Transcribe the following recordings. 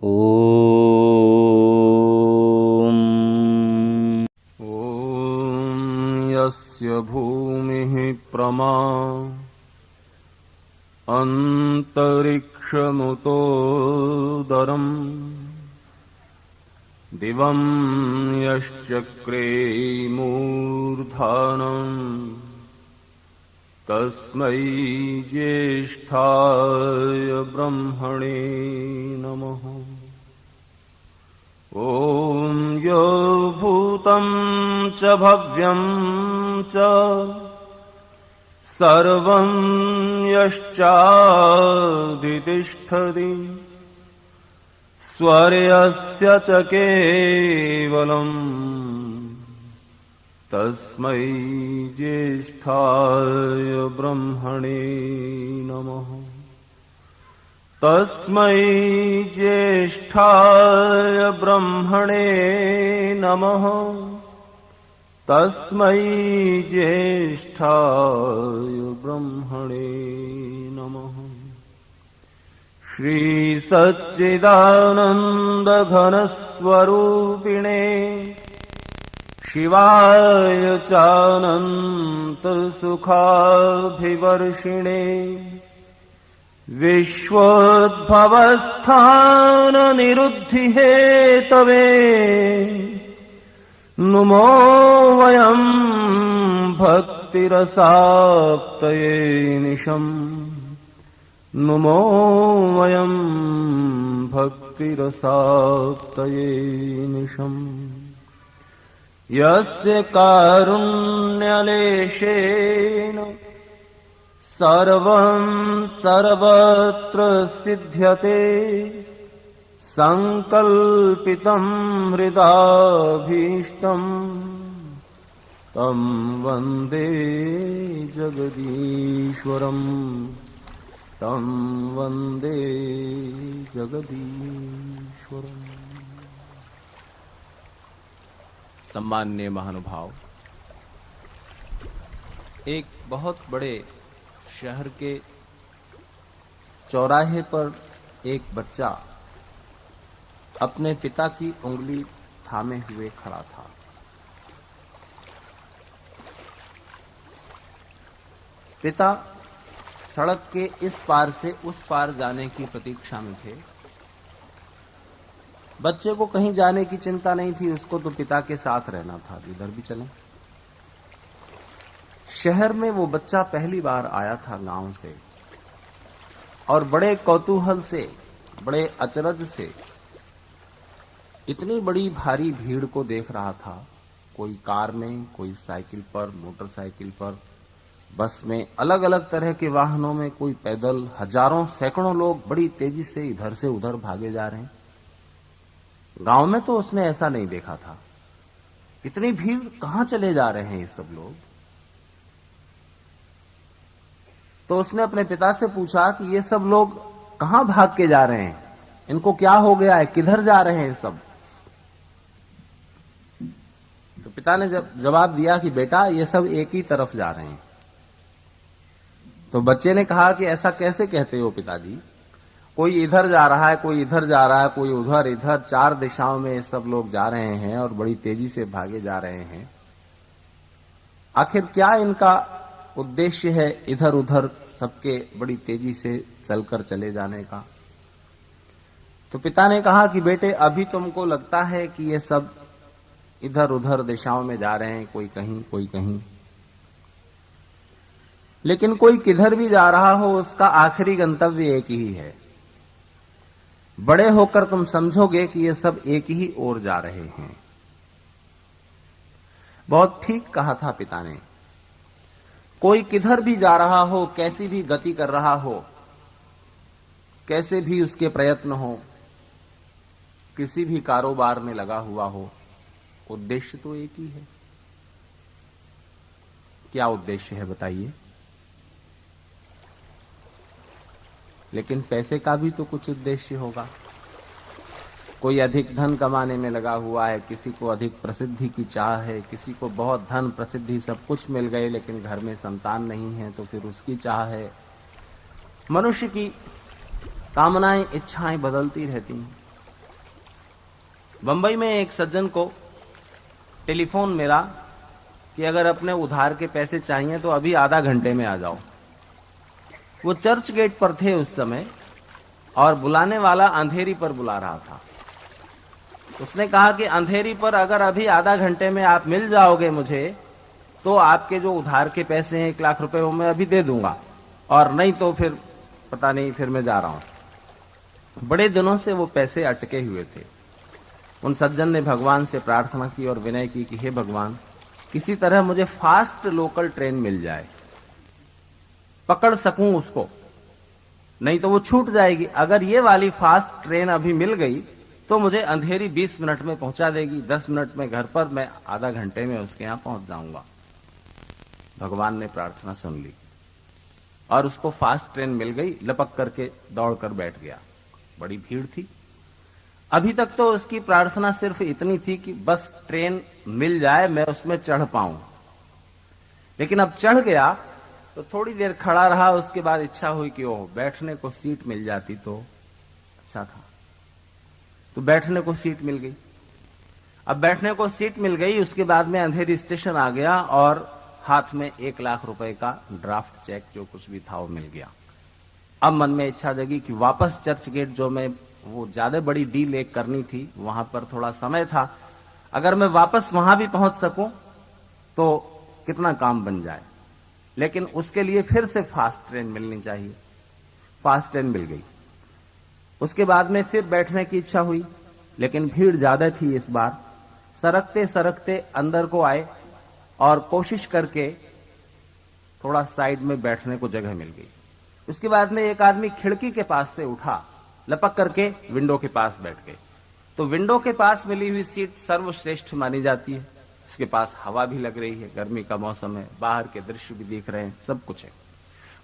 ॐ यस्य भूमिः प्रमा अन्तरिक्षमुतोदरम् दिवं यश्चक्रे मूर्धानम् तस्मै ज्येष्ठाय ब्रह्मणे नमः। ॐ यो भूतं च भव्यं च सर्वं यश्चादितिष्ठति स्वर्यस्य च केवलम् तस्मै ज्येष्ठाय ब्रह्मणे नमः। तस्मै ज्येष्ठाय ब्रह्मणे नमः। तस्मै ज्येष्ठाय ब्रह्मणे नमः। श्री सच्चिदानंद घनस्वरूपिणे शिवाय चानंत सुखाभिवर्षिणे विश्वोद्भवस्थान निरुद्धि हेतवे नुमो वयं भक्तिरसाप्तये निशम्। नुमो वयं भक्तिरसाप्तये निशम्। यस्य कारुण्यलेशेन सर्वं सर्वत्र सिद्ध्यते संकल्पितं हृदाभीष्टम् तं वन्दे जगदीश्वरम्। तं वन्दे जगदीश्वरम्। सम्माननीय महानुभाव, एक बहुत बड़े शहर के चौराहे पर एक बच्चा अपने पिता की उंगली थामे हुए खड़ा था। पिता सड़क के इस पार से उस पार जाने की प्रतीक्षा में थे। बच्चे को कहीं जाने की चिंता नहीं थी, उसको तो पिता के साथ रहना था, जिधर भी चले। शहर में वो बच्चा पहली बार आया था गांव से, और बड़े कौतूहल से, बड़े अचरज से इतनी बड़ी भारी भीड़ को देख रहा था। कोई कार में, कोई साइकिल पर, मोटरसाइकिल पर, बस में, अलग अलग तरह के वाहनों में, कोई पैदल। हजारों सैकड़ों लोग बड़ी तेजी से इधर से उधर भागे जा रहे हैं। गांव में तो उसने ऐसा नहीं देखा था। इतनी भीड़, कहां चले जा रहे हैं ये सब लोग? तो उसने अपने पिता से पूछा कि ये सब लोग कहां भाग के जा रहे हैं, इनको क्या हो गया है, किधर जा रहे हैं सब? तो पिता ने जवाब दिया कि बेटा, ये सब एक ही तरफ जा रहे हैं। तो बच्चे ने कहा कि ऐसा कैसे कहते हो पिताजी? कोई इधर जा रहा है, कोई इधर जा रहा है, कोई उधर, इधर, चार दिशाओं में सब लोग जा रहे हैं और बड़ी तेजी से भागे जा रहे हैं। आखिर क्या इनका उद्देश्य है इधर उधर सबके बड़ी तेजी से चलकर चले जाने का? तो पिता ने कहा कि बेटे, अभी तुमको लगता है कि ये सब इधर उधर दिशाओं में जा रहे हैं, कोई कहीं कोई कहीं, लेकिन कोई किधर भी जा रहा हो, उसका आखिरी गंतव्य एक ही है। बड़े होकर तुम समझोगे कि ये सब एक ही ओर जा रहे हैं। बहुत ठीक कहा था पिता ने। कोई किधर भी जा रहा हो, कैसी भी गति कर रहा हो, कैसे भी उसके प्रयत्न हो, किसी भी कारोबार में लगा हुआ हो, उद्देश्य तो एक ही है। क्या उद्देश्य है बताइए? लेकिन पैसे का भी तो कुछ उद्देश्य होगा। कोई अधिक धन कमाने में लगा हुआ है, किसी को अधिक प्रसिद्धि की चाह है, किसी को बहुत धन प्रसिद्धि सब कुछ मिल गए लेकिन घर में संतान नहीं है तो फिर उसकी चाह है। मनुष्य की कामनाएं, इच्छाएं बदलती रहती हैं। बंबई में एक सज्जन को टेलीफोन मिला कि अगर अपने उधार के पैसे चाहिए तो अभी आधा घंटे में आ जाओ। वो चर्च गेट पर थे उस समय और बुलाने वाला अंधेरी पर बुला रहा था। उसने कहा कि अंधेरी पर अगर अभी आधा घंटे में आप मिल जाओगे मुझे तो आपके जो उधार के पैसे हैं 1 लाख रुपए वो मैं अभी दे दूंगा, और नहीं तो फिर पता नहीं, फिर मैं जा रहा हूं। बड़े दिनों से वो पैसे अटके हुए थे। उन सज्जन ने भगवान से प्रार्थना की और विनय की कि हे भगवान, किसी तरह मुझे फास्ट लोकल ट्रेन मिल जाए, पकड़ सकूं उसको, नहीं तो वो छूट जाएगी। अगर ये वाली फास्ट ट्रेन अभी मिल गई तो मुझे अंधेरी 20 मिनट में पहुंचा देगी, 10 मिनट में घर पर, मैं आधा घंटे में उसके यहां पहुंच जाऊंगा। भगवान ने प्रार्थना सुन ली और उसको फास्ट ट्रेन मिल गई। लपक करके दौड़कर बैठ गया। बड़ी भीड़ थी। अभी तक तो उसकी प्रार्थना सिर्फ इतनी थी कि बस ट्रेन मिल जाए, मैं उसमें चढ़ पाऊं। लेकिन अब चढ़ गया तो थोड़ी देर खड़ा रहा, उसके बाद इच्छा हुई कि ओह, बैठने को सीट मिल जाती तो अच्छा था। तो बैठने को सीट मिल गई। अब बैठने को सीट मिल गई, उसके बाद में अंधेरी स्टेशन आ गया और हाथ में 1 लाख रुपए का ड्राफ्ट चेक जो कुछ भी था वो मिल गया। अब मन में इच्छा जगी कि वापस चर्च गेट, जो मैं वो ज्यादा बड़ी डील एक करनी थी, वहां पर थोड़ा समय था, अगर मैं वापस वहां भी पहुंच सकूं तो कितना काम बन जाए। लेकिन उसके लिए फिर से फास्ट ट्रेन मिलनी चाहिए। फास्ट ट्रेन मिल गई। उसके बाद में फिर बैठने की इच्छा हुई, लेकिन भीड़ ज्यादा थी इस बार। सरकते सरकते अंदर को आए और कोशिश करके थोड़ा साइड में बैठने को जगह मिल गई। उसके बाद में एक आदमी खिड़की के पास से उठा, लपक करके विंडो के पास बैठ गए। तो विंडो के पास मिली हुई सीट सर्वश्रेष्ठ मानी जाती है। उसके पास हवा भी लग रही है, गर्मी का मौसम है, बाहर के दृश्य भी दिख रहे हैं, सब कुछ है।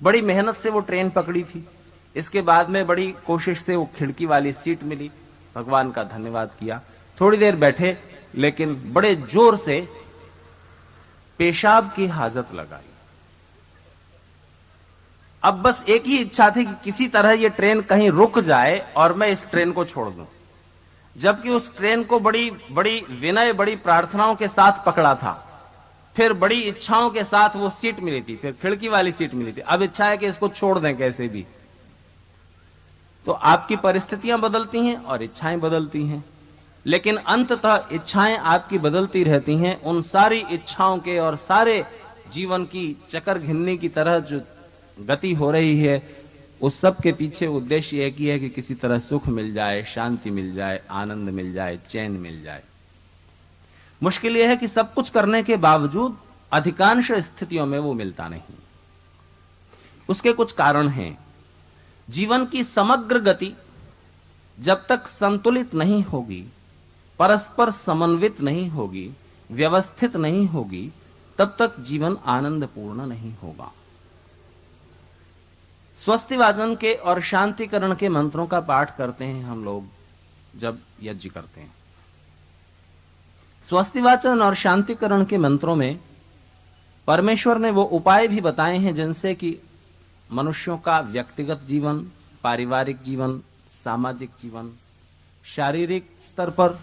बड़ी मेहनत से वो ट्रेन पकड़ी थी। इसके बाद में बड़ी कोशिश से वो खिड़की वाली सीट मिली। भगवान का धन्यवाद किया। थोड़ी देर बैठे, लेकिन बड़े जोर से पेशाब की हाजत लगाई। अब बस एक ही इच्छा थी कि किसी तरह ये ट्रेन कहीं रुक जाए और मैं इस ट्रेन को छोड़ दूं। जबकि उस ट्रेन को बड़ी बड़ी विनय, बड़ी प्रार्थनाओं के साथ पकड़ा था। फिर बड़ी इच्छाओं के साथ वो सीट मिली थी, फिर खिड़की वाली सीट मिली थी। अब इच्छा है कि इसको छोड़ दें कैसे भी। तो आपकी परिस्थितियां बदलती हैं और इच्छाएं बदलती हैं, लेकिन अंततः इच्छाएं आपकी बदलती रहती हैं। उन सारी इच्छाओं के और सारे जीवन की चक्कर घिन्नी की तरह जो गति हो रही है, उस सब के पीछे उद्देश्य एक ही है कि किसी तरह सुख मिल जाए, शांति मिल जाए, आनंद मिल जाए, चैन मिल जाए। मुश्किल यह है कि सब कुछ करने के बावजूद अधिकांश स्थितियों में वो मिलता नहीं। उसके कुछ कारण हैं। जीवन की समग्र गति जब तक संतुलित नहीं होगी, परस्पर समन्वित नहीं होगी, व्यवस्थित नहीं होगी, तब तक जीवन आनंदपूर्ण नहीं होगा। स्वस्तिवाचन के और शांतिकरण के मंत्रों का पाठ करते हैं हम लोग जब यज्ञ करते हैं। स्वस्तिवाचन और शांतिकरण के मंत्रों में परमेश्वर ने वो उपाय भी बताए हैं जिनसे कि मनुष्यों का व्यक्तिगत जीवन, पारिवारिक जीवन, सामाजिक जीवन, शारीरिक स्तर पर,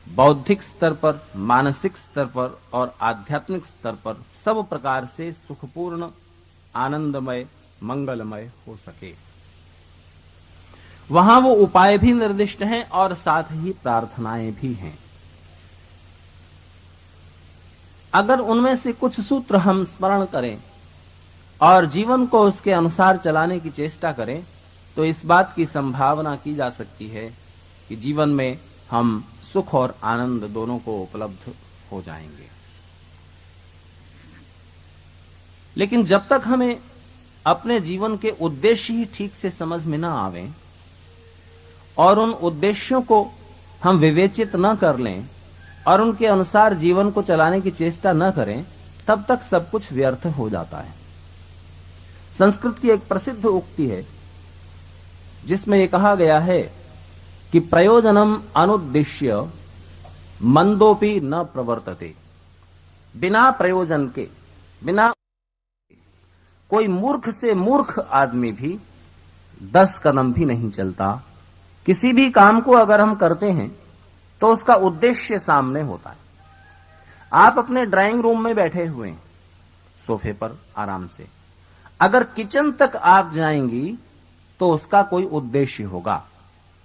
बौद्धिक स्तर पर, मानसिक स्तर पर और आध्यात्मिक स्तर पर सब प्रकार से सुखपूर्ण, आनंदमय, मंगलमय हो सके। वहां वो उपाय भी निर्दिष्ट हैं और साथ ही प्रार्थनाएं भी हैं। अगर उनमें से कुछ सूत्र हम स्मरण करें और जीवन को उसके अनुसार चलाने की चेष्टा करें तो इस बात की संभावना की जा सकती है कि जीवन में हम सुख और आनंद दोनों को उपलब्ध हो जाएंगे। लेकिन जब तक हमें अपने जीवन के उद्देश्य ही ठीक से समझ में ना आवे और उन उद्देश्यों को हम विवेचित न कर लें और उनके अनुसार जीवन को चलाने की चेष्टा न करें, तब तक सब कुछ व्यर्थ हो जाता है। संस्कृत की एक प्रसिद्ध उक्ति है जिसमें यह कहा गया है कि प्रयोजनम अनुद्देश्य मंदोपि न प्रवर्तते। बिना प्रयोजन के, बिना कोई मूर्ख से मूर्ख आदमी भी 10 कदम भी नहीं चलता। किसी भी काम को अगर हम करते हैं तो उसका उद्देश्य सामने होता है। आप अपने ड्राइंग रूम में बैठे हुए हैं सोफे पर आराम से, अगर किचन तक आप जाएंगी तो उसका कोई उद्देश्य होगा।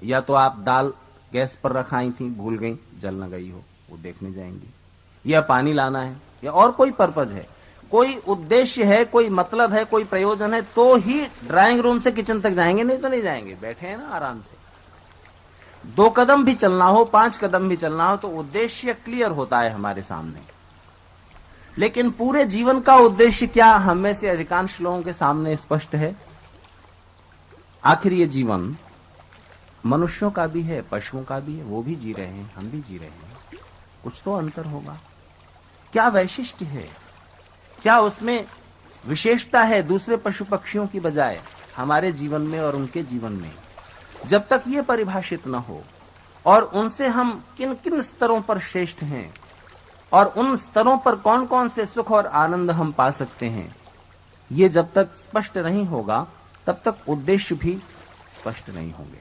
या तो आप दाल गैस पर रखाई थी, भूल गई, जल न गई हो, वो देखने जाएंगी, या पानी लाना है, या और कोई पर्पज है, कोई उद्देश्य है, कोई मतलब है, कोई प्रयोजन है, तो ही ड्राइंग रूम से किचन तक जाएंगे, नहीं तो नहीं जाएंगे। बैठे हैं ना आराम से, 2 कदम भी चलना हो, 5 कदम भी चलना हो, तो उद्देश्य क्लियर होता है हमारे सामने। लेकिन पूरे जीवन का उद्देश्य क्या हम में से अधिकांश लोगों के सामने स्पष्ट है? आखिर ये जीवन मनुष्यों का भी है, पशुओं का भी है, वो भी जी रहे हैं, हम भी जी रहे हैं, कुछ तो अंतर होगा। क्या वैशिष्ट्य है, क्या उसमें विशेषता है दूसरे पशु पक्षियों की बजाय हमारे जीवन में और उनके जीवन में? जब तक ये परिभाषित न हो और उनसे हम किन किन स्तरों पर श्रेष्ठ हैं और उन स्तरों पर कौन कौन से सुख और आनंद हम पा सकते हैं, ये जब तक स्पष्ट नहीं होगा तब तक उद्देश्य भी स्पष्ट नहीं होंगे।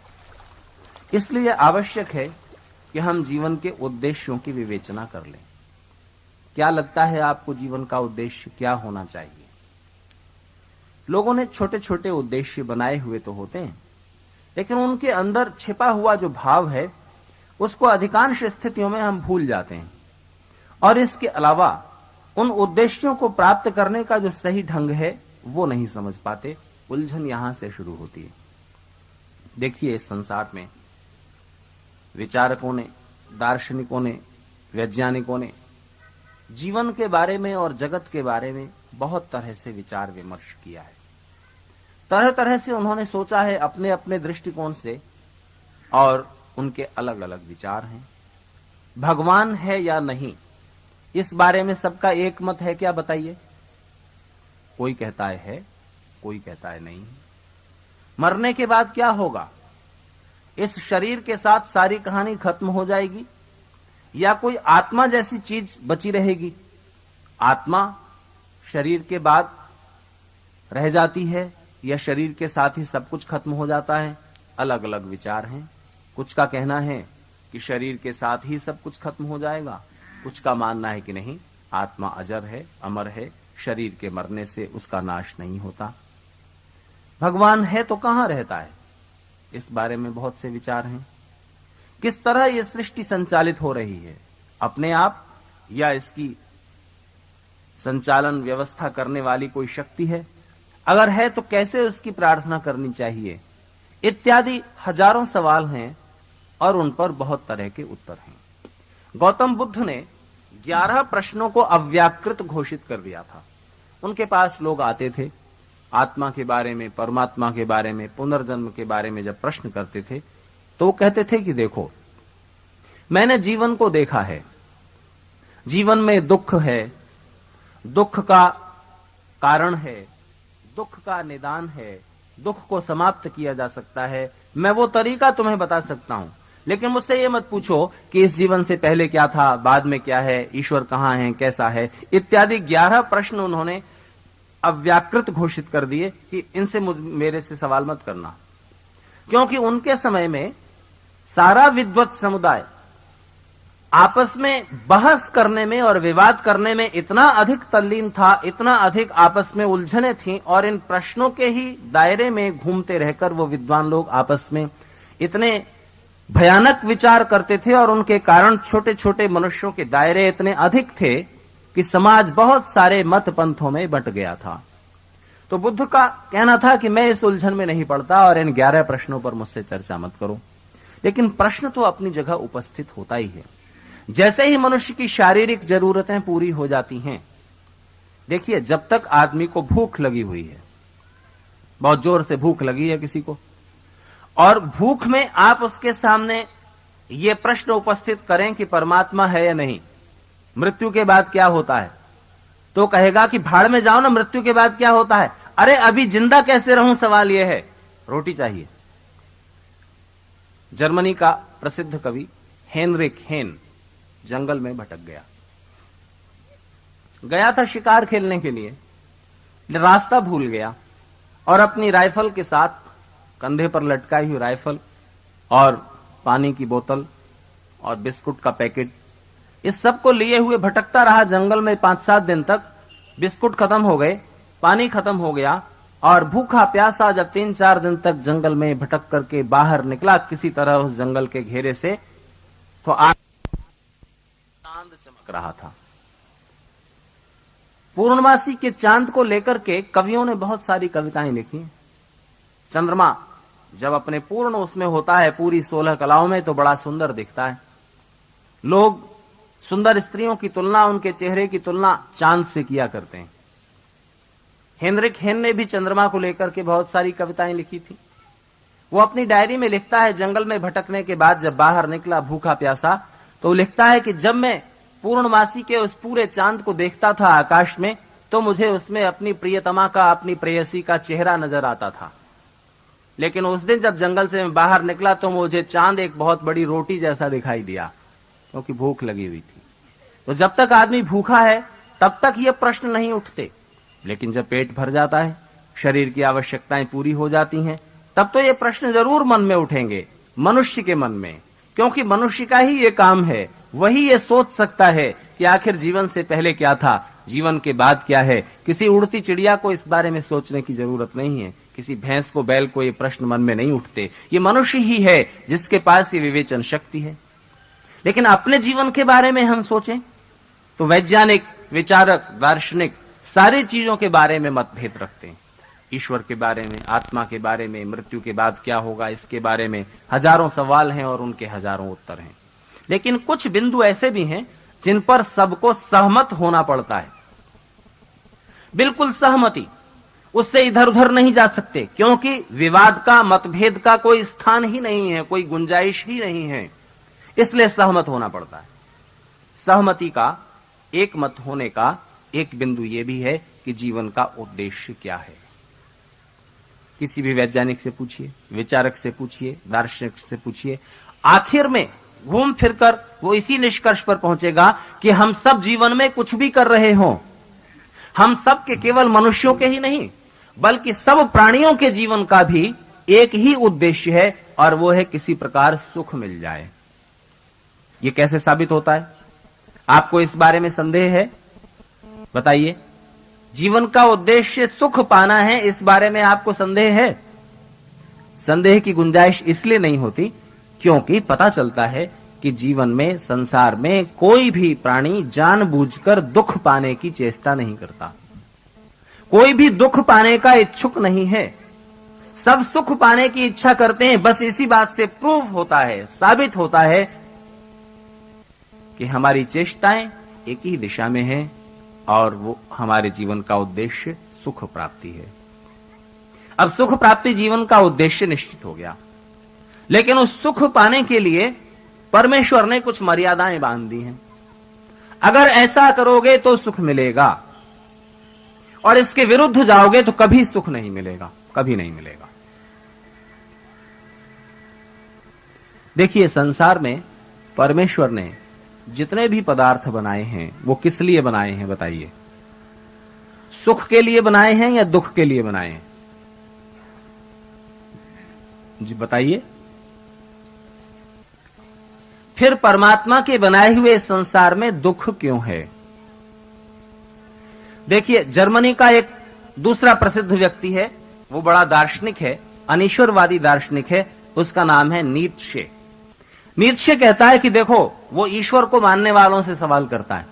इसलिए आवश्यक है कि हम जीवन के उद्देश्यों की विवेचना कर लें। क्या लगता है आपको जीवन का उद्देश्य क्या होना चाहिए? लोगों ने छोटे छोटे उद्देश्य बनाए हुए तो होते हैं, लेकिन उनके अंदर छिपा हुआ जो भाव है उसको अधिकांश स्थितियों में हम भूल जाते हैं, और इसके अलावा उन उद्देश्यों को प्राप्त करने का जो सही ढंग है वो नहीं समझ पाते। उलझन यहां से शुरू होती है। देखिए, इस संसार में विचारकों ने, दार्शनिकों ने, वैज्ञानिकों ने जीवन के बारे में और जगत के बारे में बहुत तरह से विचार विमर्श किया है। तरह तरह से उन्होंने सोचा है अपने अपने दृष्टिकोण से, और उनके अलग अलग विचार हैं। भगवान है या नहीं, इस बारे में सबका एक मत है क्या? बताइए। कोई कहता है, कोई कहता है नहीं। मरने के बाद क्या होगा? इस शरीर के साथ सारी कहानी खत्म हो जाएगी, या कोई आत्मा जैसी चीज बची रहेगी? आत्मा शरीर के बाद रह जाती है, या शरीर के साथ ही सब कुछ खत्म हो जाता है? अलग अलग विचार हैं। कुछ का कहना है कि शरीर के साथ ही सब कुछ खत्म हो जाएगा, कुछ का मानना है कि नहीं, आत्मा अजर है, अमर है, शरीर के मरने से उसका नाश नहीं होता। भगवान है तो कहां रहता है? इस बारे में बहुत से विचार हैं। किस तरह यह सृष्टि संचालित हो रही है, अपने आप या इसकी संचालन व्यवस्था करने वाली कोई शक्ति है? अगर है तो कैसे उसकी प्रार्थना करनी चाहिए? इत्यादि हजारों सवाल हैं और उन पर बहुत तरह के उत्तर हैं। गौतम बुद्ध ने 11 प्रश्नों को अव्याकृत घोषित कर दिया था। उनके पास लोग आते थे, आत्मा के बारे में, परमात्मा के बारे में, पुनर्जन्म के बारे में जब प्रश्न करते थे तो वो कहते थे कि देखो, मैंने जीवन को देखा है, जीवन में दुख है, दुख का कारण है, दुख का निदान है, दुख को समाप्त किया जा सकता है। मैं वो तरीका तुम्हें बता सकता हूं, लेकिन मुझसे ये मत पूछो कि इस जीवन से पहले क्या था, बाद में क्या है, ईश्वर कहां है, कैसा है, इत्यादि 11 प्रश्न उन्होंने अव्याकृत घोषित कर दिए कि इनसे मेरे से सवाल मत करना। क्योंकि उनके समय में सारा विद्वत समुदाय आपस में बहस करने में और विवाद करने में इतना अधिक तल्लीन था, इतना अधिक आपस में उलझने थीं, और इन प्रश्नों के ही दायरे में घूमते रहकर वो विद्वान लोग आपस में इतने भयानक विचार करते थे, और उनके कारण छोटे छोटे मनुष्यों के दायरे इतने अधिक थे कि समाज बहुत सारे मत पंथों में बंट गया था। तो बुद्ध का कहना था कि मैं इस उलझन में नहीं पड़ता और इन 11 प्रश्नों पर मुझसे चर्चा मत करो। लेकिन प्रश्न तो अपनी जगह उपस्थित होता ही है। जैसे ही मनुष्य की शारीरिक जरूरतें पूरी हो जाती हैं, देखिए, जब तक आदमी को भूख लगी हुई है, बहुत जोर से भूख लगी है किसी को, और भूख में आप उसके सामने ये प्रश्न उपस्थित करें कि परमात्मा है या नहीं, मृत्यु के बाद क्या होता है, तो कहेगा कि भाड़ में जाओ ना, मृत्यु के बाद क्या होता है? अरे अभी जिंदा कैसे रहूं, सवाल यह है, रोटी चाहिए। जर्मनी का प्रसिद्ध कवि हेनरिक हेन जंगल में भटक गया था शिकार खेलने के लिए, रास्ता भूल गया और अपनी राइफल के साथ, कंधे पर लटकाई हुई राइफल और पानी की बोतल और बिस्कुट का पैकेट, इस सब को लिए हुए भटकता रहा जंगल में 5-7 दिन तक। बिस्कुट खत्म हो गए, पानी खत्म हो गया, और भूखा प्यासा जब 3-4 दिन तक जंगल में भटक करके बाहर निकला किसी तरह उस जंगल के घेरे से, तो चांद चमक रहा था। पूर्णमासी के चांद को लेकर के कवियों ने बहुत सारी कविताएं लिखी। चंद्रमा जब अपने पूर्ण उसमें होता है, पूरी 16 कलाओं में, तो बड़ा सुंदर दिखता है। लोग सुंदर स्त्रियों की तुलना, उनके चेहरे की तुलना चांद से किया करते हैं। हेनरिक हेन ने भी चंद्रमा को लेकर के बहुत सारी कविताएं लिखी थी। वो अपनी डायरी में लिखता है, जंगल में भटकने के बाद जब बाहर निकला भूखा प्यासा, तो लिखता है कि जब मैं पूर्णमासी के उस पूरे चांद को देखता था आकाश में, तो मुझे उसमें अपनी प्रियतमा का, अपनी प्रेयसी का चेहरा नजर आता था। लेकिन उस दिन जब जंगल से मैं बाहर निकला तो मुझे चांद एक बहुत बड़ी रोटी जैसा दिखाई दिया, क्योंकि भूख लगी हुई थी। तो जब तक आदमी भूखा है तब तक ये प्रश्न नहीं उठते, लेकिन जब पेट भर जाता है, शरीर की आवश्यकताएं पूरी हो जाती हैं, तब तो ये प्रश्न जरूर मन में उठेंगे, मनुष्य के मन में। क्योंकि मनुष्य का ही ये काम है, वही ये सोच सकता है कि आखिर जीवन से पहले क्या था, जीवन के बाद क्या है। किसी उड़ती चिड़िया को इस बारे में सोचने की जरूरत नहीं है, किसी भैंस को, बैल को ये प्रश्न मन में नहीं उठते। ये मनुष्य ही है जिसके पास ये विवेचन शक्ति है। लेकिन अपने जीवन के बारे में हम सोचें तो वैज्ञानिक, विचारक, दार्शनिक सारी चीजों के बारे में मतभेद रखते हैं। ईश्वर के बारे में, आत्मा के बारे में, मृत्यु के बाद क्या होगा, इसके बारे में हजारों सवाल हैं और उनके हजारों उत्तर हैं। लेकिन कुछ बिंदु ऐसे भी हैं जिन पर सबको सहमत होना पड़ता है, बिल्कुल सहमति, उससे इधर उधर नहीं जा सकते, क्योंकि विवाद का, मतभेद का कोई स्थान ही नहीं है, कोई गुंजाइश ही नहीं है, इसलिए सहमत होना पड़ता है। सहमति का, एक मत होने का एक बिंदु यह भी है कि जीवन का उद्देश्य क्या है। किसी भी वैज्ञानिक से पूछिए, विचारक से पूछिए, दार्शनिक से पूछिए, आखिर में घूम फिरकर वो इसी निष्कर्ष पर पहुंचेगा कि हम सब जीवन में कुछ भी कर रहे हों, हम सब के, केवल मनुष्यों के ही नहीं बल्कि सब प्राणियों के जीवन का भी एक ही उद्देश्य है, और वो है किसी प्रकार सुख मिल जाए। ये कैसे साबित होता है? आपको इस बारे में संदेह है? बताइए। जीवन का उद्देश्य सुख पाना है, इस बारे में आपको संदेह है? संदेह की गुंजाइश इसलिए नहीं होती क्योंकि पता चलता है कि जीवन में, संसार में कोई भी प्राणी जानबूझकर दुख पाने की चेष्टा नहीं करता। कोई भी दुख पाने का इच्छुक नहीं है। सब सुख पाने की इच्छा करते हैं। बस इसी बात से प्रूव होता है, साबित होता है कि हमारी चेष्टाएं एक ही दिशा में हैं और वो हमारे जीवन का उद्देश्य सुख प्राप्ति है। अब सुख प्राप्ति जीवन का उद्देश्य निश्चित हो गया, लेकिन उस सुख पाने के लिए परमेश्वर ने कुछ मर्यादाएं बांध दी हैं। अगर ऐसा करोगे तो सुख मिलेगा, और इसके विरुद्ध जाओगे तो कभी सुख नहीं मिलेगा, कभी नहीं मिलेगा। देखिए, संसार में परमेश्वर ने जितने भी पदार्थ बनाए हैं वो किस लिए बनाए हैं बताइए? सुख के लिए बनाए हैं या दुख के लिए बनाए हैं? जी बताइए। फिर परमात्मा के बनाए हुए संसार में दुख क्यों है? देखिए, जर्मनी का एक दूसरा प्रसिद्ध व्यक्ति है, वो बड़ा दार्शनिक है, अनीश्वरवादी दार्शनिक है, उसका नाम है नीत्शे। नीत्शे कहता है कि देखो, वो ईश्वर को मानने वालों से सवाल करता है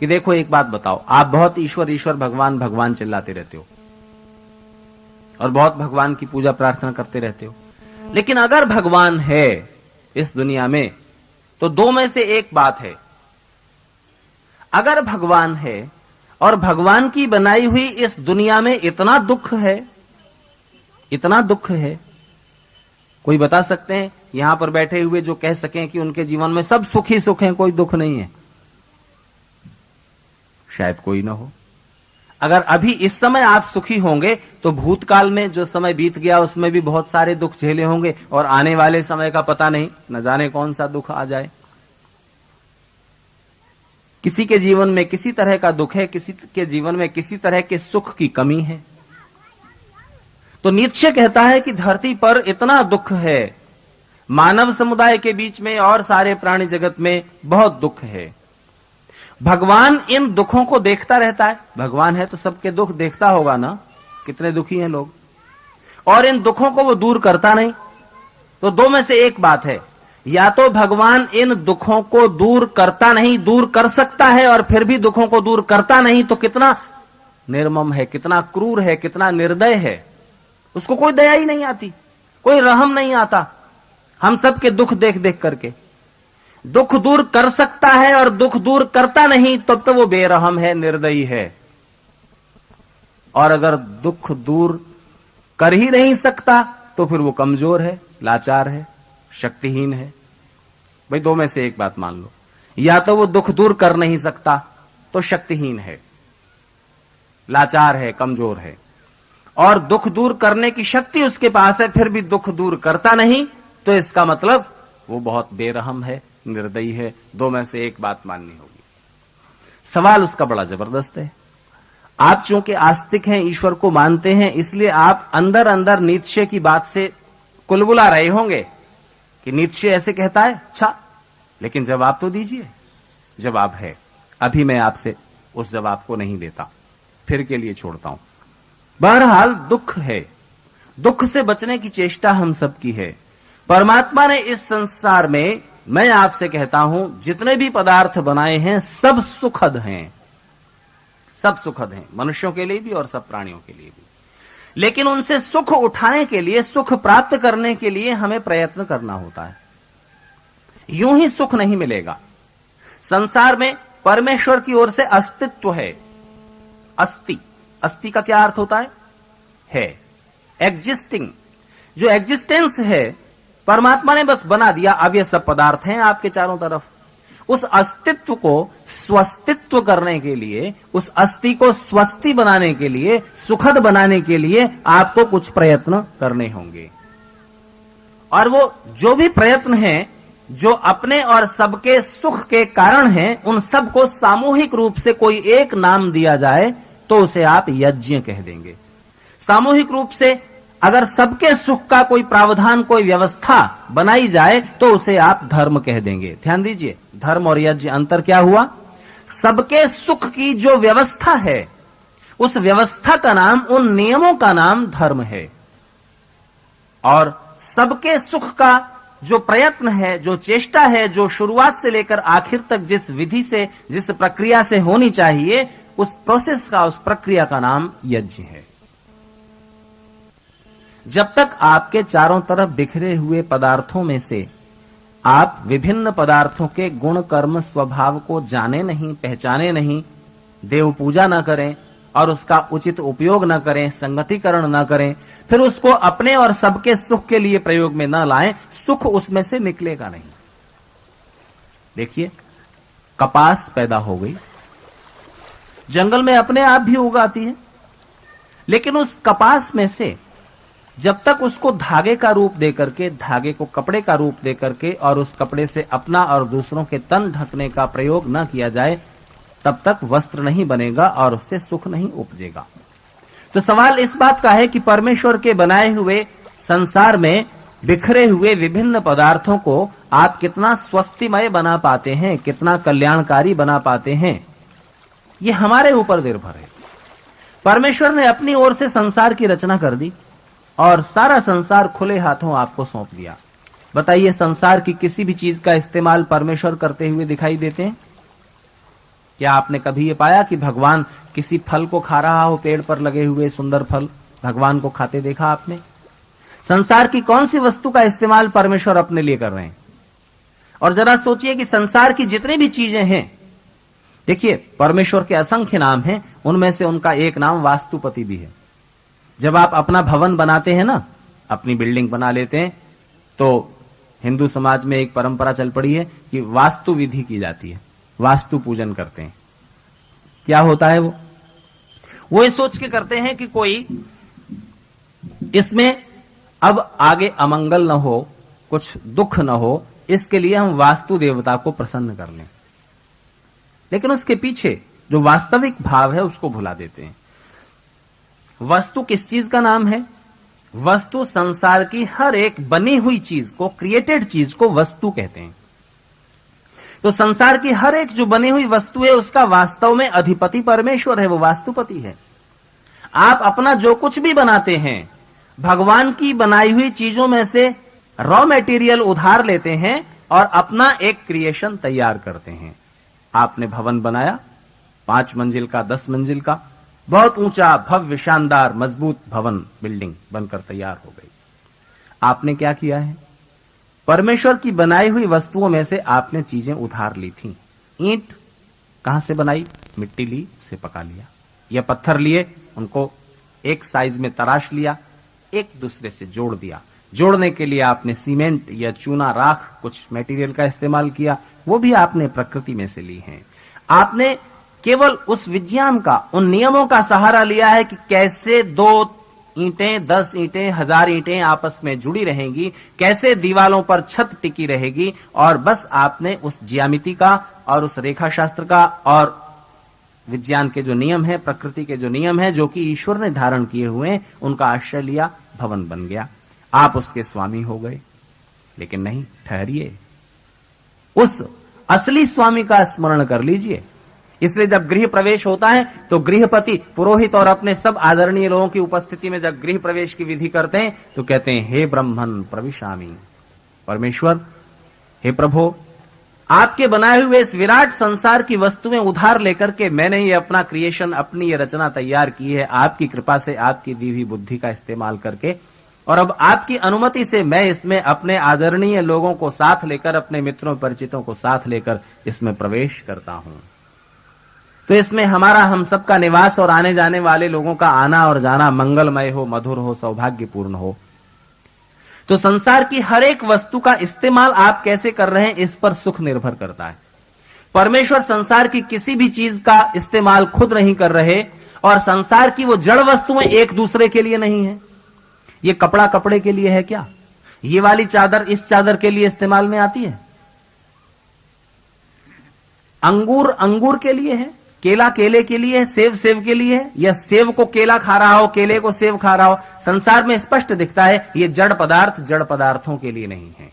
कि देखो, एक बात बताओ, आप बहुत ईश्वर ईश्वर, भगवान भगवान चिल्लाते रहते हो और बहुत भगवान की पूजा प्रार्थना करते रहते हो, लेकिन अगर भगवान है इस दुनिया में तो दो में से एक बात है। अगर भगवान है और भगवान की बनाई हुई इस दुनिया में इतना दुख है, इतना दुख है, कोई बता सकते हैं यहां पर बैठे हुए जो कह सकें कि उनके जीवन में सब सुख ही सुख है, कोई दुख नहीं है? शायद कोई ना हो। अगर अभी इस समय आप सुखी होंगे तो भूतकाल में जो समय बीत गया उसमें भी बहुत सारे दुख झेले होंगे, और आने वाले समय का पता नहीं, न जाने कौन सा दुख आ जाए। किसी के जीवन में किसी तरह का दुख है, किसी के जीवन में किसी तरह के सुख की कमी है। तो नीत्शे कहता है कि धरती पर इतना दुख है, मानव समुदाय के बीच में और सारे प्राणी जगत में बहुत दुख है। भगवान इन दुखों को देखता रहता है। भगवान है तो सबके दुख देखता होगा ना, कितने दुखी हैं लोग, और इन दुखों को वो दूर करता नहीं। तो दो में से एक बात है, या तो भगवान इन दुखों को दूर करता नहीं, दूर कर सकता है और फिर भी दुखों को दूर करता नहीं, तो कितना निर्मम है, कितना क्रूर है, कितना निर्दय है। उसको कोई दया ही नहीं आती, कोई रहम नहीं आता हम सब के दुख देख देख करके। दुख दूर कर सकता है और दुख दूर करता नहीं, तब तो वो बेरहम है, निर्दयी है। और अगर दुख दूर कर ही नहीं सकता तो फिर वो कमजोर है, लाचार है, शक्तिहीन है। भाई दो में से एक बात मान लो, या तो वो दुख दूर कर नहीं सकता तो शक्तिहीन है, लाचार है, कमजोर है, और दुख दूर करने की शक्ति उसके पास है फिर भी दुख दूर करता नहीं, तो इसका मतलब वो बहुत बेरहम है, निर्दयी है। दो में से एक बात माननी होगी। सवाल उसका बड़ा जबरदस्त है। आप चूंकि आस्तिक हैं, ईश्वर को मानते हैं, इसलिए आप अंदर अंदर नीत्शे की बात से कुलबुला रहे होंगे कि नीत्शे ऐसे कहता है। अच्छा, लेकिन जवाब तो दीजिए। जवाब है, अभी मैं आपसे उस जवाब को नहीं देता, फिर के लिए छोड़ता हूं। बहरहाल दुख है, दुख से बचने की चेष्टा हम सबकी है। परमात्मा ने इस संसार में, मैं आपसे कहता हूं, जितने भी पदार्थ बनाए हैं सब सुखद हैं, सब सुखद हैं, मनुष्यों के लिए भी और सब प्राणियों के लिए भी। लेकिन उनसे सुख उठाने के लिए, सुख प्राप्त करने के लिए हमें प्रयत्न करना होता है। यूं ही सुख नहीं मिलेगा। संसार में परमेश्वर की ओर से अस्तित्व है। अस्ति, अस्ति का क्या अर्थ होता है एग्जिस्टिंग। जो एग्जिस्टेंस है परमात्मा ने बस बना दिया। अब ये सब पदार्थ हैं आपके चारों तरफ। उस अस्तित्व को स्वस्तित्व करने के लिए, उस अस्थि को स्वस्ति बनाने के लिए, सुखद बनाने के लिए आपको कुछ प्रयत्न करने होंगे। और वो जो भी प्रयत्न हैं, जो अपने और सबके सुख के कारण हैं, उन सबको सामूहिक रूप से कोई एक नाम दिया जाए तो उसे आप यज्ञ कह देंगे। सामूहिक रूप से अगर सबके सुख का कोई प्रावधान, कोई व्यवस्था बनाई जाए तो उसे आप धर्म कह देंगे। ध्यान दीजिए, धर्म और यज्ञ अंतर क्या हुआ? सबके सुख की जो व्यवस्था है, उस व्यवस्था का नाम, उन नियमों का नाम धर्म है। और सबके सुख का जो प्रयत्न है, जो चेष्टा है, जो शुरुआत से लेकर आखिर तक जिस विधि से, जिस प्रक्रिया से होनी चाहिए, उस प्रोसेस का, उस प्रक्रिया का नाम यज्ञ है। जब तक आपके चारों तरफ बिखरे हुए पदार्थों में से आप विभिन्न पदार्थों के गुण, कर्म, स्वभाव को जाने नहीं, पहचाने नहीं, देव पूजा न करें और उसका उचित उपयोग न करें, संगतिकरण न करें, फिर उसको अपने और सबके सुख के लिए प्रयोग में न लाएं, सुख उसमें से निकलेगा नहीं। देखिए, कपास पैदा हो गई, जंगल में अपने आप भी उगाती है, लेकिन उस कपास में से जब तक उसको धागे का रूप देकर के, धागे को कपड़े का रूप देकर के और उस कपड़े से अपना और दूसरों के तन ढकने का प्रयोग न किया जाए, तब तक वस्त्र नहीं बनेगा और उससे सुख नहीं उपजेगा। तो सवाल इस बात का है कि परमेश्वर के बनाए हुए संसार में बिखरे हुए विभिन्न पदार्थों को आप कितना स्वस्तिमय बना पाते हैं, कितना कल्याणकारी बना पाते हैं, ये हमारे ऊपर निर्भर है। परमेश्वर ने अपनी ओर से संसार की रचना कर दी और सारा संसार खुले हाथों आपको सौंप दिया। बताइए, संसार की किसी भी चीज का इस्तेमाल परमेश्वर करते हुए दिखाई देते हैं? क्या आपने कभी ये पाया कि भगवान किसी फल को खा रहा हो, पेड़ पर लगे हुए सुंदर फल भगवान को खाते देखा आपने? संसार की कौन सी वस्तु का इस्तेमाल परमेश्वर अपने लिए कर रहे हैं? और जरा सोचिए कि संसार की जितनी भी चीजें हैं, देखिए परमेश्वर के असंख्य नाम हैं, उनमें से उनका एक नाम वास्तुपति भी है। जब आप अपना भवन बनाते हैं ना, अपनी बिल्डिंग बना लेते हैं, तो हिंदू समाज में एक परंपरा चल पड़ी है कि वास्तु विधि की जाती है, वास्तु पूजन करते हैं। क्या होता है वो ये सोच के करते हैं कि कोई इसमें अब आगे अमंगल न हो, कुछ दुख न हो, इसके लिए हम वास्तु देवता को प्रसन्न कर लें। लेकिन उसके पीछे जो वास्तविक भाव है उसको भुला देते हैं। वस्तु किस चीज का नाम है? वस्तु संसार की हर एक बनी हुई चीज को, क्रिएटेड चीज को वस्तु कहते हैं। तो संसार की हर एक जो बनी हुई वस्तु है उसका वास्तव में अधिपति परमेश्वर है, वो वास्तुपति है। आप अपना जो कुछ भी बनाते हैं भगवान की बनाई हुई चीजों में से रॉ मटेरियल उधार लेते हैं और अपना एक क्रिएशन तैयार करते हैं। आपने भवन बनाया, 5 मंजिल का, 10 मंजिल का, बहुत ऊंचा, भव्य, शानदार, मजबूत भवन, बिल्डिंग बनकर तैयार हो गई। आपने क्या किया है? परमेश्वर की बनाई हुई वस्तुओं में से आपने चीजें उधार ली थी। ईंट कहां से बनाई? मिट्टी ली, उसे पका लिया, या पत्थर लिए, उनको एक साइज में तराश लिया, एक दूसरे से जोड़ दिया। जोड़ने के लिए आपने सीमेंट या चूना, राख, कुछ मटेरियल का इस्तेमाल किया, वो भी आपने प्रकृति में से ली हैं। आपने केवल उस विज्ञान का, उन नियमों का सहारा लिया है कि कैसे 2 ईंटें, 10 ईंटें, 1000 ईंटें आपस में जुड़ी रहेंगी, कैसे दीवालों पर छत टिकी रहेगी, और बस आपने उस ज्यामिति का और उस रेखा शास्त्र का और विज्ञान के जो नियम है, प्रकृति के जो नियम है, जो कि ईश्वर ने धारण किए हुए हैं, उनका आश्रय लिया, भवन बन गया, आप उसके स्वामी हो गए। लेकिन नहीं, ठहरिए, उस असली स्वामी का स्मरण कर लीजिए। इसलिए जब गृह प्रवेश होता है तो गृहपति, पुरोहित और अपने सब आदरणीय लोगों की उपस्थिति में जब गृह प्रवेश की विधि करते हैं तो कहते हैं, हे ब्रह्मन प्रविशामि, परमेश्वर, हे प्रभु, आपके बनाए हुए इस विराट संसार की वस्तुएं उधार लेकर के मैंने ये अपना क्रिएशन, अपनी ये रचना तैयार की है, आपकी कृपा से, आपकी दी हुई बुद्धि का इस्तेमाल करके, और अब आपकी अनुमति से मैं इसमें अपने आदरणीय लोगों को साथ लेकर, अपने मित्रों परिचितों को साथ लेकर इसमें प्रवेश करता हूं। तो इसमें हमारा, हम सबका निवास और आने जाने वाले लोगों का आना और जाना मंगलमय हो, मधुर हो, सौभाग्यपूर्ण हो। तो संसार की हर एक वस्तु का इस्तेमाल आप कैसे कर रहे हैं, इस पर सुख निर्भर करता है। परमेश्वर संसार की किसी भी चीज का इस्तेमाल खुद नहीं कर रहे, और संसार की वो जड़ वस्तुएं एक दूसरे के लिए नहीं है। ये कपड़ा कपड़े के लिए है क्या? ये वाली चादर इस चादर के लिए इस्तेमाल में आती है? अंगूर अंगूर के लिए है, केला केले के लिए है, सेब सेब के लिए है, या सेब को केला खा रहा हो, केले को सेब खा रहा हो? संसार में स्पष्ट दिखता है ये जड़ पदार्थ जड़ पदार्थों के लिए नहीं है।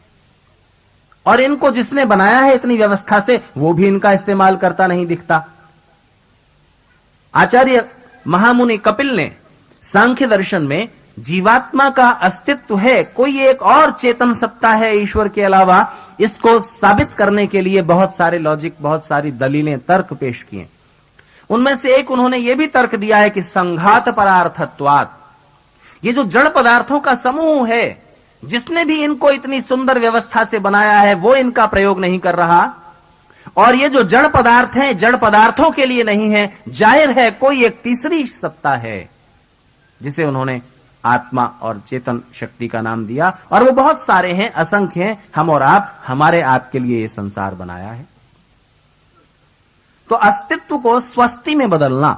और इनको जिसने बनाया है इतनी व्यवस्था से, वो भी इनका इस्तेमाल करता नहीं दिखता। आचार्य महामुनि कपिल ने सांख्य दर्शन में जीवात्मा का अस्तित्व है, कोई एक और चेतन सत्ता है ईश्वर के अलावा, इसको साबित करने के लिए बहुत सारे लॉजिक, बहुत सारी दलीलें, तर्क पेश किए। उनमें से एक उन्होंने यह भी तर्क दिया है कि संघात परार्थत्वात्, ये जो जड़ पदार्थों का समूह है, जिसने भी इनको इतनी सुंदर व्यवस्था से बनाया है, वो इनका प्रयोग नहीं कर रहा, और ये जो जड़ पदार्थ हैं, जड़ पदार्थों के लिए नहीं है। जाहिर है कोई एक तीसरी सत्ता है जिसे उन्होंने आत्मा और चेतन शक्ति का नाम दिया, और वो बहुत सारे हैं, असंख्य हैं। हम और आप, हमारे आपके लिए ये संसार बनाया है। तो अस्तित्व को स्वस्ति में बदलना,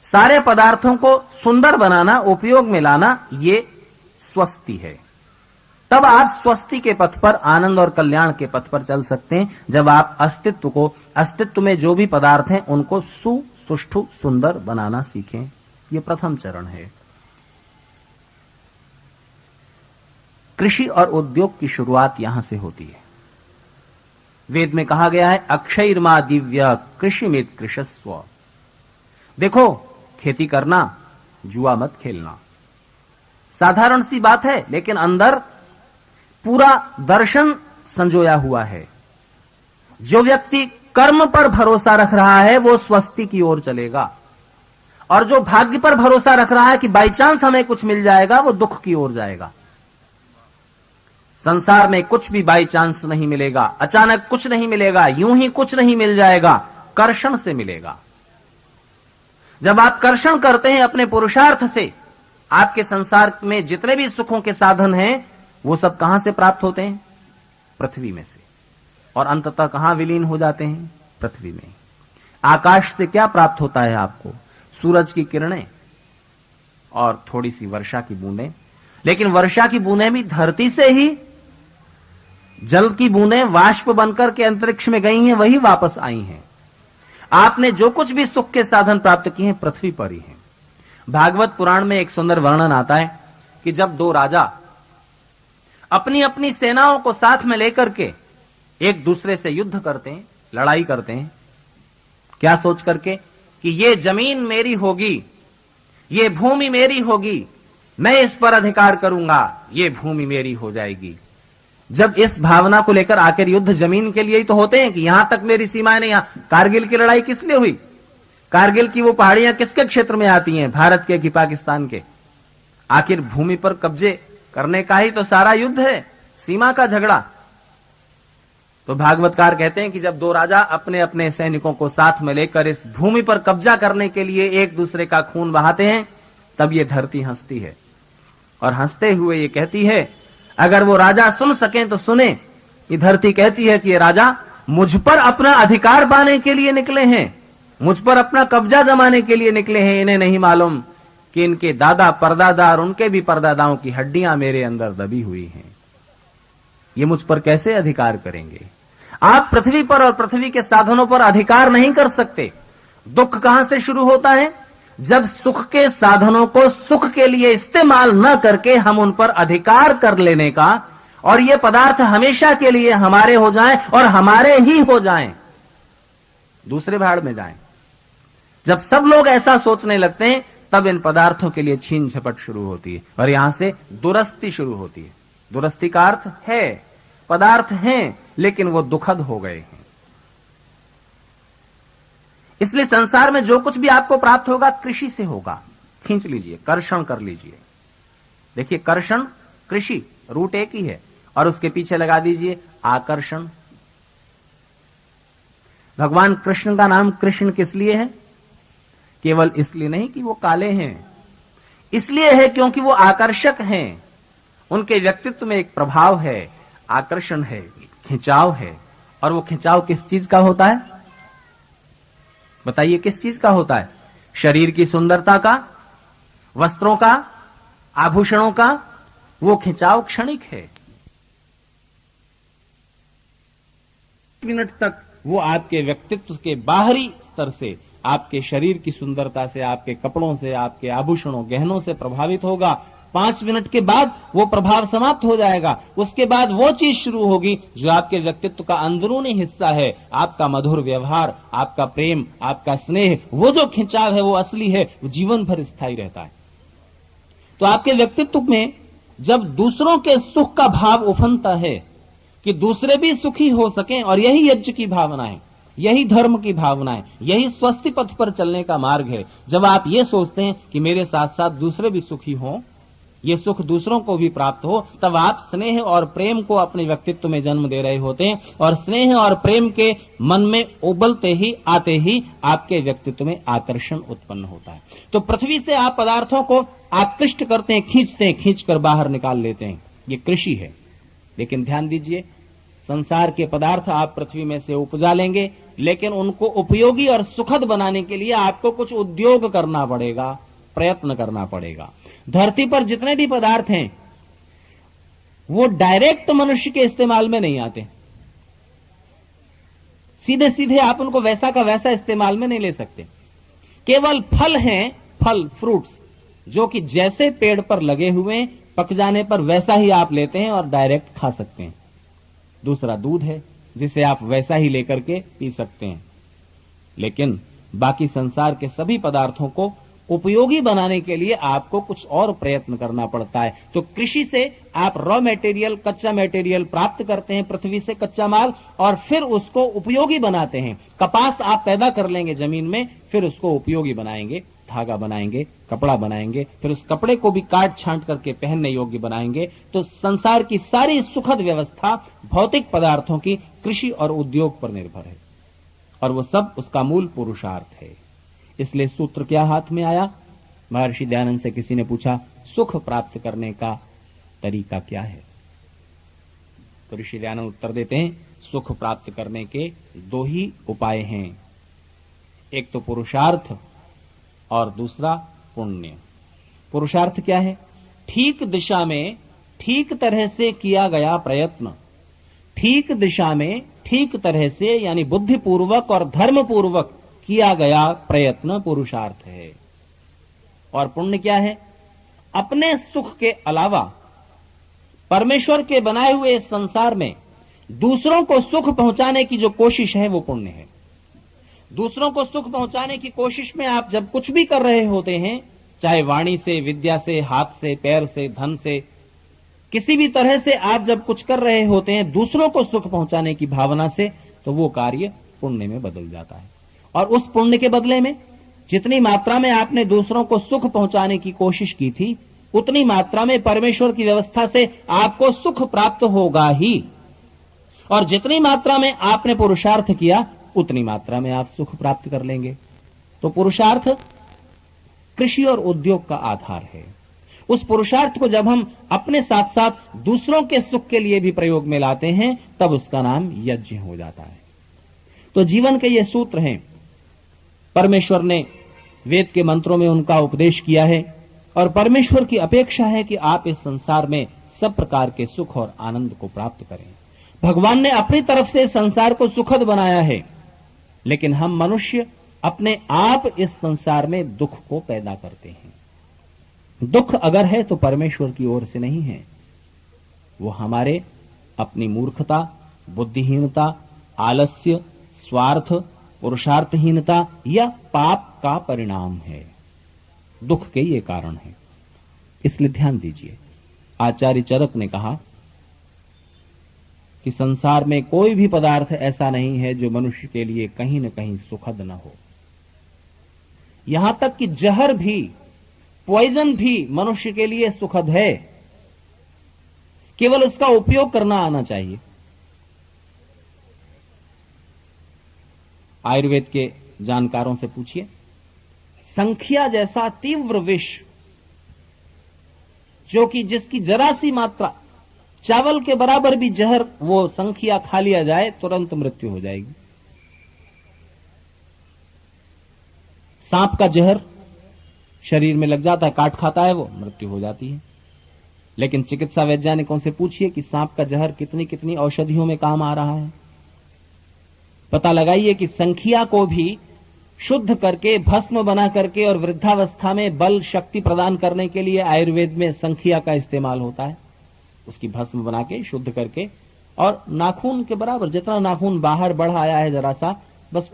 सारे पदार्थों को सुंदर बनाना, उपयोग में लाना, ये स्वस्ति है। तब आप स्वस्ति के पथ पर, आनंद और कल्याण के पथ पर चल सकते हैं, जब आप अस्तित्व को, अस्तित्व में जो भी पदार्थ हैं उनको सुष्ठु सुंदर बनाना सीखें। यह प्रथम चरण है। कृषि और उद्योग की शुरुआत यहां से होती है। वेद में कहा गया है, अक्षयर्मा दिव्य कृषिमित कृषस्व। देखो, खेती करना, जुआ मत खेलना। साधारण सी बात है, लेकिन अंदर पूरा दर्शन संजोया हुआ है। जो व्यक्ति कर्म पर भरोसा रख रहा है वो स्वस्ति की ओर चलेगा, और जो भाग्य पर भरोसा रख रहा है कि बाई चांस हमें कुछ मिल जाएगा, वो दुख की ओर जाएगा। संसार में कुछ भी बाई चांस नहीं मिलेगा, अचानक कुछ नहीं मिलेगा, यूं ही कुछ नहीं मिल जाएगा, कर्षण से मिलेगा। जब आप कर्षण करते हैं अपने पुरुषार्थ से, आपके संसार में जितने भी सुखों के साधन हैं वो सब कहां से प्राप्त होते हैं? पृथ्वी में से। और अंततः कहां विलीन हो जाते हैं? पृथ्वी में। आकाश से क्या प्राप्त होता है आपको? सूरज की किरणें और थोड़ी सी वर्षा की बूंदें। लेकिन वर्षा की बूंदें भी धरती से ही, जल की बूंदें वाष्प बनकर के अंतरिक्ष में गई हैं, वही वापस आई हैं। आपने जो कुछ भी सुख के साधन प्राप्त किए हैं पृथ्वी पर ही हैं। भागवत पुराण में एक सुंदर वर्णन आता है कि जब दो राजा अपनी अपनी सेनाओं को साथ में लेकर के एक दूसरे से युद्ध करते हैं, लड़ाई करते हैं, क्या सोच करके कि ये जमीन मेरी होगी, ये भूमि मेरी होगी, मैं इस पर अधिकार करूंगा, ये भूमि मेरी हो जाएगी। जब इस भावना को लेकर आखिर युद्ध जमीन के लिए ही तो होते हैं कि यहां तक मेरी सीमाएं नहीं। यहां कारगिल की लड़ाई किस लिए हुई? कारगिल की वो पहाड़ियां किसके क्षेत्र में आती हैं? भारत के कि पाकिस्तान के? आखिर भूमि पर कब्जे करने का ही तो सारा युद्ध है, सीमा का झगड़ा। तो भागवतकार कहते हैं कि जब दो राजा अपने अपने सैनिकों को साथ में लेकर इस भूमि पर कब्जा करने के लिए एक दूसरे का खून बहाते हैं, तब ये धरती हंसती है और हंसते हुए ये कहती है, अगर वो राजा सुन सकें तो सुने। ये धरती कहती है कि ये राजा मुझ पर अपना अधिकार पाने के लिए निकले हैं, मुझ पर अपना कब्जा जमाने के लिए निकले हैं। इन्हें नहीं मालूम कि इनके दादा परदादा और उनके भी परदादाओं की हड्डियां मेरे अंदर दबी हुई हैं। ये मुझ पर कैसे अधिकार करेंगे? आप पृथ्वी पर और पृथ्वी के साधनों पर अधिकार नहीं कर सकते। दुख कहां से शुरू होता है? जब सुख के साधनों को सुख के लिए इस्तेमाल न करके हम उन पर अधिकार कर लेने का, और ये पदार्थ हमेशा के लिए हमारे हो जाएं और हमारे ही हो जाएं, दूसरे भाड़ में जाएं। जब सब लोग ऐसा सोचने लगते हैं, तब इन पदार्थों के लिए छीन झपट शुरू होती है और यहां से दुरस्ती शुरू होती है। दुरस्ती का अर्थ है पदार्थ हैं, लेकिन वो दुखद हो गए हैं। इसलिए संसार में जो कुछ भी आपको प्राप्त होगा कृषि से होगा। खींच लीजिए, कर्षण कर लीजिए। देखिए, कर्षण कृषि, रूट एक ही है, और उसके पीछे लगा दीजिए आकर्षण। भगवान कृष्ण का नाम कृष्ण किस लिए है? केवल इसलिए नहीं कि वो काले हैं, इसलिए है क्योंकि वो आकर्षक हैं। उनके व्यक्तित्व में एक प्रभाव है, आकर्षण है, खिंचाव है। और वो खिंचाव किस चीज का होता है? बताइए, किस चीज का होता है? शरीर की सुंदरता का, वस्त्रों का, आभूषणों का। वो खिंचाव क्षणिक है। मिनट तक वो आपके व्यक्तित्व के बाहरी स्तर से, आपके शरीर की सुंदरता से, आपके कपड़ों से, आपके आभूषणों गहनों से प्रभावित होगा। 5 मिनट के बाद वो प्रभाव समाप्त हो जाएगा। उसके बाद वो चीज शुरू होगी जो आपके व्यक्तित्व का अंदरूनी हिस्सा है, आपका मधुर व्यवहार, आपका प्रेम, आपका स्नेह। वो जो खिंचाव है वो असली है, वो जीवन भर स्थायी रहता है। तो आपके व्यक्तित्व में जब दूसरों के सुख का भाव उफनता है कि दूसरे भी सुखी हो सकें, और यही यज्ञ की भावना है, यही धर्म की भावना है, यही स्वस्ति पथ पर चलने का मार्ग है। जब आप ये सोचते हैं कि मेरे साथ साथ दूसरे भी सुखी हों, ये सुख दूसरों को भी प्राप्त हो, तब आप स्नेह और प्रेम को अपने व्यक्तित्व में जन्म दे रहे होते हैं। और स्नेह और प्रेम के मन में उबलते ही, आते ही आपके व्यक्तित्व में आकर्षण उत्पन्न होता है। तो पृथ्वी से आप पदार्थों को आकृष्ट करते हैं, खींचते हैं, खींचकर बाहर निकाल लेते हैं। ये कृषि है। लेकिन ध्यान दीजिए, संसार के पदार्थ आप पृथ्वी में से उपजा लेंगे, लेकिन उनको उपयोगी और सुखद बनाने के लिए आपको कुछ उद्योग करना पड़ेगा, प्रयत्न करना पड़ेगा। धरती पर जितने भी पदार्थ हैं वो डायरेक्ट मनुष्य के इस्तेमाल में नहीं आते। सीधे सीधे आप उनको वैसा का वैसा इस्तेमाल में नहीं ले सकते। केवल फल हैं, फल, फ्रूट्स, जो कि जैसे पेड़ पर लगे हुए पक जाने पर वैसा ही आप लेते हैं और डायरेक्ट खा सकते हैं। दूसरा दूध है, जिसे आप वैसा ही लेकर के पी सकते हैं। लेकिन बाकी संसार के सभी पदार्थों को उपयोगी बनाने के लिए आपको कुछ और प्रयत्न करना पड़ता है। तो कृषि से आप रॉ मटेरियल, कच्चा मटेरियल प्राप्त करते हैं, पृथ्वी से कच्चा माल, और फिर उसको उपयोगी बनाते हैं। कपास आप पैदा कर लेंगे जमीन में, फिर उसको उपयोगी बनाएंगे, धागा बनाएंगे, कपड़ा बनाएंगे, फिर उस कपड़े को भी काट छांट करके पहनने योग्य बनाएंगे। तो संसार की सारी सुखद व्यवस्था भौतिक पदार्थों की कृषि और उद्योग पर निर्भर है, और वो सब उसका मूल पुरुषार्थ है। इसलिए सूत्र क्या हाथ में आया? महर्षि दयानंद से किसी ने पूछा, सुख प्राप्त करने का तरीका क्या है? तो ऋषि दयानंद उत्तर देते हैं, सुख प्राप्त करने के 2 ही उपाय हैं। एक तो पुरुषार्थ और दूसरा पुण्य। पुरुषार्थ क्या है? ठीक दिशा में ठीक तरह से किया गया प्रयत्न, ठीक दिशा में ठीक तरह से, यानी बुद्धिपूर्वक और धर्मपूर्वक किया गया प्रयत्न पुरुषार्थ है। और पुण्य क्या है? अपने सुख के अलावा परमेश्वर के बनाए हुए इस संसार में दूसरों को सुख पहुंचाने की जो कोशिश है वो पुण्य है। दूसरों को सुख पहुंचाने की कोशिश में आप जब कुछ भी कर रहे होते हैं, चाहे वाणी से, विद्या से, हाथ से, पैर से, धन से, किसी भी तरह से आप जब कुछ कर रहे होते हैं दूसरों को सुख पहुंचाने की भावना से, तो वो कार्य पुण्य में बदल जाता है। और उस पुण्य के बदले में जितनी मात्रा में आपने दूसरों को सुख पहुंचाने की कोशिश की थी, उतनी मात्रा में परमेश्वर की व्यवस्था से आपको सुख प्राप्त होगा ही। और जितनी मात्रा में आपने पुरुषार्थ किया, उतनी मात्रा में आप सुख प्राप्त कर लेंगे। तो पुरुषार्थ कृषि और उद्योग का आधार है। उस पुरुषार्थ को जब हम अपने साथ साथ दूसरों के सुख के लिए भी प्रयोग में लाते हैं, तब उसका नाम यज्ञ हो जाता है। तो जीवन के ये सूत्र हैं। परमेश्वर ने वेद के मंत्रों में उनका उपदेश किया है और परमेश्वर की अपेक्षा है कि आप इस संसार में सब प्रकार के सुख और आनंद को प्राप्त करें। भगवान ने अपनी तरफ से संसार को सुखद बनाया है, लेकिन हम मनुष्य अपने आप इस संसार में दुख को पैदा करते हैं। दुख अगर है तो परमेश्वर की ओर से नहीं है, वो हमारे अपनी मूर्खता, बुद्धिहीनता, आलस्य, स्वार्थ, पुरुषार्थहीनता या पाप का परिणाम है। दुख के ये कारण है, इसलिए ध्यान दीजिए। आचार्य चरक ने कहा कि संसार में कोई भी पदार्थ ऐसा नहीं है जो मनुष्य के लिए कहीं न कहीं सुखद न हो। यहां तक कि जहर भी, पॉइजन भी मनुष्य के लिए सुखद है, केवल उसका उपयोग करना आना चाहिए। आयुर्वेद के जानकारों से पूछिए, संख्या जैसा तीव्र विष जो कि जिसकी जरा सी मात्रा, चावल के बराबर भी जहर वो संख्या खा लिया जाए, तुरंत मृत्यु हो जाएगी। सांप का जहर शरीर में लग जाता है, काट खाता है, वो मृत्यु हो जाती है। लेकिन चिकित्सा वैज्ञानिकों से पूछिए कि सांप का जहर कितनी कितनी औषधियों में काम आ रहा है। पता लगाइए कि संख्या को भी शुद्ध करके, भस्म बना करके और वृद्धावस्था में बल शक्ति प्रदान करने के लिए आयुर्वेद में संख्या का इस्तेमाल होता है। उसकी भस्म बना के, शुद्ध करके, और नाखून के बराबर, जितना नाखून बाहर बढ़ आया है जरा सा, बस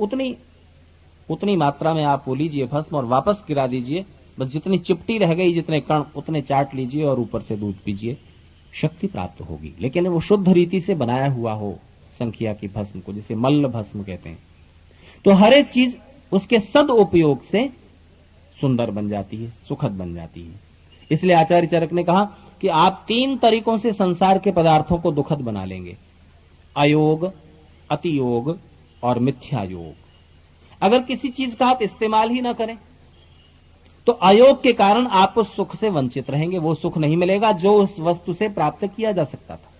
उतनी मात्रा में आप वो लीजिए भस्म और वापस गिरा दीजिए। बस जितनी चिपटी रह गई, जितने कण, उतने चाट लीजिए और ऊपर से दूध पीजिए, शक्ति प्राप्त होगी। लेकिन वो शुद्ध रीति से बनाया हुआ हो, संख्या की भस्म को, जिसे मल्ल भस्म कहते हैं। तो हर एक चीज उसके सदुपयोग से सुंदर बन जाती है, सुखद बन जाती है। इसलिए आचार्य चरक ने कहा कि आप 3 तरीकों से संसार के पदार्थों को दुखद बना लेंगे: अयोग, अतियोग और मिथ्या योग। अगर किसी चीज का आप इस्तेमाल ही ना करें तो अयोग के कारण आप उस सुख से वंचित रहेंगे, वो सुख नहीं मिलेगा जो उस वस्तु से प्राप्त किया जा सकता था।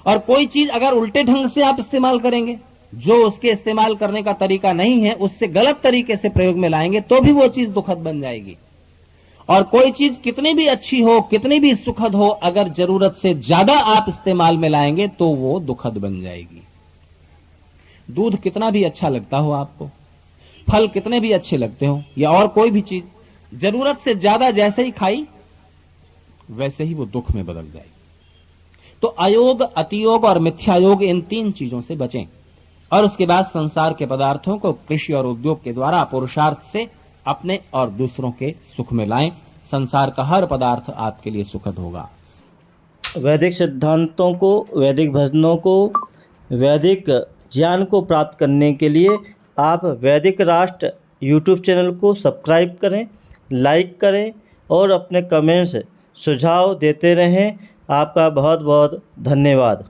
और कोई चीज अगर उल्टे ढंग से आप इस्तेमाल करेंगे, जो उसके इस्तेमाल करने का तरीका नहीं है, उससे गलत तरीके से प्रयोग में लाएंगे, तो भी वो चीज दुखद बन जाएगी। और कोई चीज कितनी भी अच्छी हो, कितनी भी सुखद हो, अगर जरूरत से ज्यादा आप इस्तेमाल में लाएंगे तो वो दुखद बन जाएगी। दूध कितना भी अच्छा लगता हो आपको, फल कितने भी अच्छे लगते हो, या और कोई भी चीज जरूरत से ज्यादा जैसे ही खाई वैसे ही वो दुख में बदल जाएगी। तो अयोग, अतियोग और मिथ्यायोग, इन 3 चीजों से बचें और उसके बाद संसार के पदार्थों को कृषि और उद्योग के द्वारा पुरुषार्थ से अपने और दूसरों के सुख में लाएं। संसार का हर पदार्थ आपके लिए सुखद होगा। वैदिक सिद्धांतों को, वैदिक भजनों को, वैदिक ज्ञान को प्राप्त करने के लिए आप वैदिक राष्ट्र यूट्यूब चैनल को सब्सक्राइब करें, लाइक करें और अपने कमेंट्स, सुझाव देते रहें। आपका बहुत बहुत धन्यवाद।